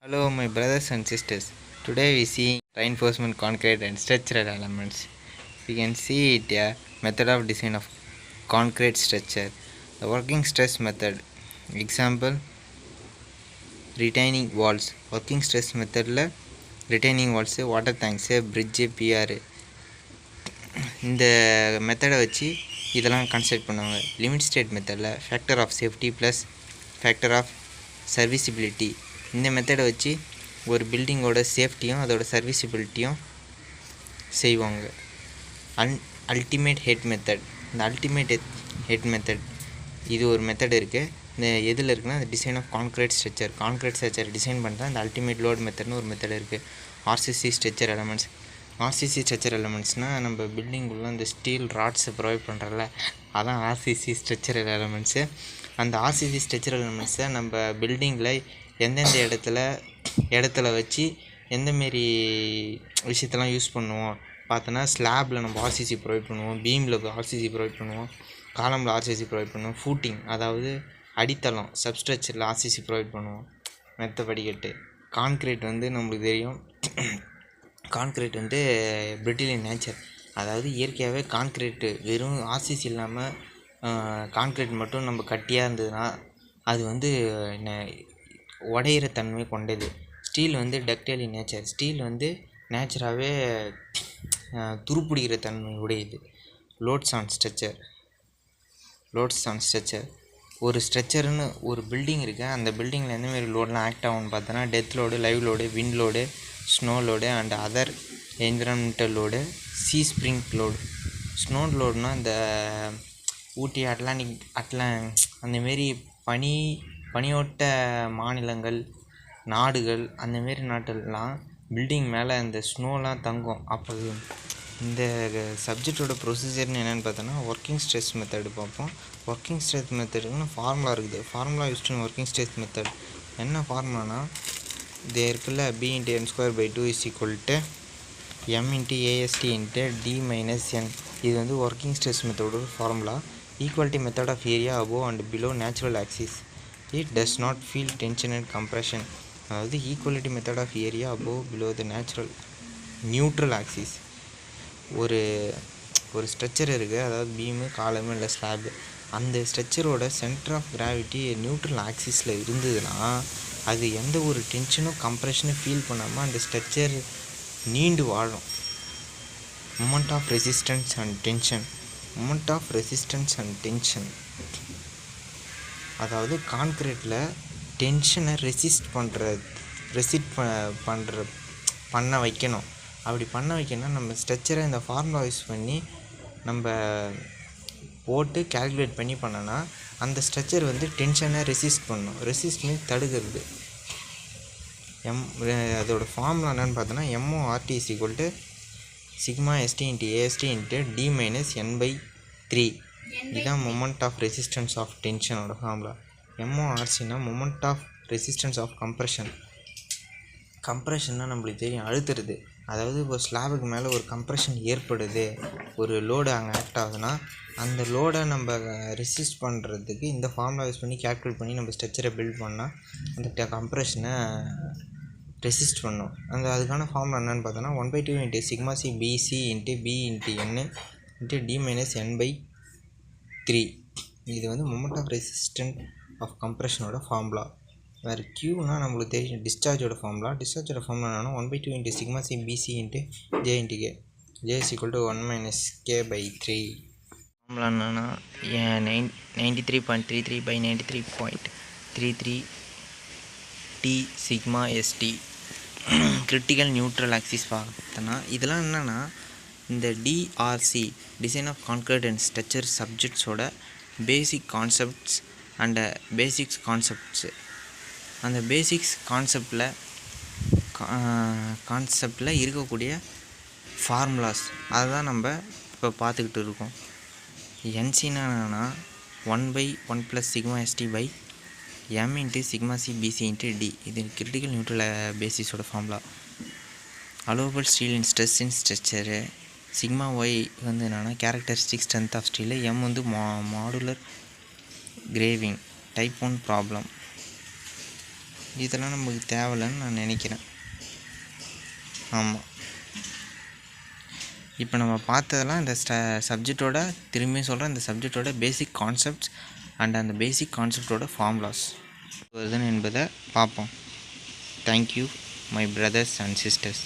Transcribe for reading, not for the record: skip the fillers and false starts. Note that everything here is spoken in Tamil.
Hello, my brothers and sisters. Today we see reinforcement concrete and structural elements. We can see it a method of design of concrete structure. The working stress method. Example: retaining walls. Working stress method la retaining walls, water tanks, bridge, PR. இந்த மெத்தடை வச்சு இதெல்லாம் கன்ஸ்ட்ரக்ட் பண்ணுவாங்க. லிமிட் ஸ்டேட் மெத்தடில் factor of safety plus factor of serviceability. இந்த மெத்தடை வச்சு ஒரு பில்டிங்கோட சேஃப்டியும் அதோட சர்வீசிபிலிட்டியும் செய்வாங்க. Ultimate head method. இந்த அல்டிமேட் ஹெட் மெத்தட் இது ஒரு மெத்தட் இருக்குது. இந்த எதில் இருக்குன்னா அந்த design of concrete structure design பண்ணுறா இந்த அல்டிமேட் லோட் மெத்தட்னு ஒரு மெத்தட் இருக்குது. RCC structure elements. RCC structure எலமெண்ட்ஸ்னால் நம்ம பில்டிங்குள்ளே அந்த ஸ்டீல் ராட்ஸை ப்ரொவைட் பண்ணுறல, அதான் ஆர்சிசி ஸ்ட்ரக்சரல் எலமெண்ட்ஸு. அந்த ஆர்சிசி ஸ்ட்ரக்சரல் எலமெண்ட்ஸை நம்ம பில்டிங்கில் எந்தெந்த இடத்துல வச்சு எந்தமாரி விஷயத்தெல்லாம் யூஸ் பண்ணுவோம் பார்த்தோன்னா, ஸ்லாபில் நம்ம ஆர்சிசி ப்ரொவைட் பண்ணுவோம், பீமில் ஆர்சிசி ப்ரொவைட் பண்ணுவோம், காலமில் ஆர்சிசி ப்ரொவைட் பண்ணுவோம், ஃபூட்டிங் அதாவது அடித்தளம் சப்ஸ்ட்ரக்சரில் ஆர்சிசி ப்ரொவைட் பண்ணுவோம். மெத்த படிக்கட்டு. கான்க்ரீட் நம்மளுக்கு தெரியும். கான்க்ரீட் பிரிட்டில் இன் நேச்சர், அதாவது இயற்கையாகவே கான்க்ரீட்டு வெறும் ஆர்சிசி இல்லாமல் கான்க்ரீட் மட்டும் நம்ம கட்டியாக இருந்ததுன்னா அது உடையிற தன்மை கொண்டது. Steel ductile in nature, steel நேச்சராகவே துருப்பிடிக்கிற தன்மை உடையது. Loads on structure. ஒரு ஸ்ட்ரக்சர்னு ஒரு பில்டிங் இருக்குது. அந்த பில்டிங்கில் எந்தமாரி லோடெலாம் ஆக்ட் ஆகும்னு பார்த்தோன்னா, dead load, live load, wind load, snow load and other environmental load, sea spring load. ஸ்னோ லோடுனால் இந்த ஊட்டி, அந்தமாரி பனியோட்ட மாநிலங்கள், நாடுகள், அந்தமாரி நாட்டிலலாம் பில்டிங் மேலே அந்த ஸ்னோலாம் தங்கும். அப்போ இந்த சப்ஜெக்டோட ப்ரொசீஜர்னு என்னென்னு பார்த்தோன்னா, ஒர்க்கிங் ஸ்ட்ரெஸ் மெத்தடு பார்ப்போம். ஒர்க்கிங் ஸ்ட்ரெஸ் மெத்தடுன்னு ஃபார்முலா இருக்குது. Formula use in working stress method. என்ன ஃபார்முலானா, இது இருக்குல்ல, b × n²/2 = m × AST × d - n. இது ஒர்க்கிங் ஸ்ட்ரெஸ் மெத்தடோட formula. Equality method of area above and below natural axis. It does not feel tension and compression. அதாவது equality method of area above below the neutral axis. ஒரு ஸ்ட்ரக்சர் இருக்குது, அதாவது பீமு, காலமு இல்லை ஸ்லாபு. அந்த ஸ்ட்ரக்சரோட சென்டர் ஆஃப் கிராவிட்டி நியூட்ரல் ஆக்சிஸில் இருந்ததுன்னா அது எந்த ஒரு டென்ஷனும் கம்ப்ரெஷனும் ஃபீல் பண்ணாமல் அந்த ஸ்ட்ரக்சர் நீண்டு வாழும். Moment of resistance and tension. அதாவது கான்க்ரீட்டில் டென்ஷனை பண்ண வைக்கணும். அப்படி பண்ண வைக்கணும்னா நம்ம ஸ்ட்ரக்சரை இந்த ஃபார்முலா யூஸ் பண்ணி நம்ம போட்டு கால்குலேட் பண்ணி பண்ணோன்னா அந்த ஸ்ட்ரக்சர் டென்ஷனை ரெசிஸ்ட் பண்ணணும். ரெசிஸ்ட் மீன்ஸ் தடுக்கிறது. அதோட ஃபார்முலா என்னென்னு பார்த்தோன்னா, MORT = σST × AST × d - n/3. இதுதான் மொமெண்ட் ஆஃப் ரெசிஸ்டன்ஸ் ஆஃப் டென்ஷனோட ஃபார்முலா. MORCனா மொமெண்ட் ஆஃப் ரெசிஸ்டன்ஸ் ஆஃப் கம்ப்ரெஷன்னா நம்மளுக்கு தெரியும், அழுத்துறது. அதாவது ஒரு ஸ்லாபுக்கு மேலே ஒரு கம்ப்ரெஷன் ஏற்படுது, ஒரு லோடு அங்கே ஆக்ட் ஆகுதுன்னா அந்த லோடை நம்ம ரெசிஸ்ட் பண்ணுறதுக்கு இந்த ஃபார்முலா யூஸ் பண்ணி கால்குலேட் பண்ணி நம்ம ஸ்ட்ரக்சரை பில்ட் பண்ணால் அந்த கம்ப்ரெஷனை ரெசிஸ்ட் பண்ணும். அதுக்கான ஃபார்முலா என்னென்னு பார்த்தோன்னா, 1/2 × σCBC × B × n × d - n/3. இது மொமெண்ட் ஆஃப் ரெசிஸ்டன்ட் ஆஃப் கம்ப்ரெஷனோட ஃபார்முலா. வேறு க்யூனா நம்மளுக்கு தெரியும் டிஸ்சார்ஜோட ஃபார்முலா என்னென்னா, 1/2 × σCBC × J × K. J = 1 - K/3. Formula என்னென்னா 93.33/93.33 T கிரிட்டிக்கல் நியூட்ரல் ஆக்சிஸ் பார்த்தோன்னா, இதெல்லாம் என்னென்னா இந்த DRC design of concrete and structure சப்ஜெக்ட்ஸோட பேசிக் கான்செப்ட்ஸ். அந்த பேசிக்ஸ் கான்செப்டில் இருக்கக்கூடிய ஃபார்முலாஸ் அதை தான் நம்ம இப்போ பார்த்துக்கிட்டு இருக்கோம். NCனா 1/1 + σST/m × σCBC × D. இது கிரிட்டிக்கல் நியூட்ரல் பேசிஸோட ஃபார்முலா. Allowable steel in structure. σy என்னென்னா characteristic strength of steel. M modular கிரேவிங் டைப் 1 ப்ராப்ளம். இதெல்லாம் நமக்கு தேவையில்லைன்னு நான் நினைக்கிறேன். ஆமாம், இப்போ நம்ம பார்த்ததெல்லாம் இந்த சப்ஜெக்டோட, திரும்பியும் சொல்கிறேன், இந்த சப்ஜெக்டோட பேசிக் கான்செப்ட்ஸ் அண்ட் அந்த பேசிக் கான்செப்டோட ஃபார்முலாஸ் வருதுன்னு என்பதை பார்ப்போம். Thank you my brothers and sisters.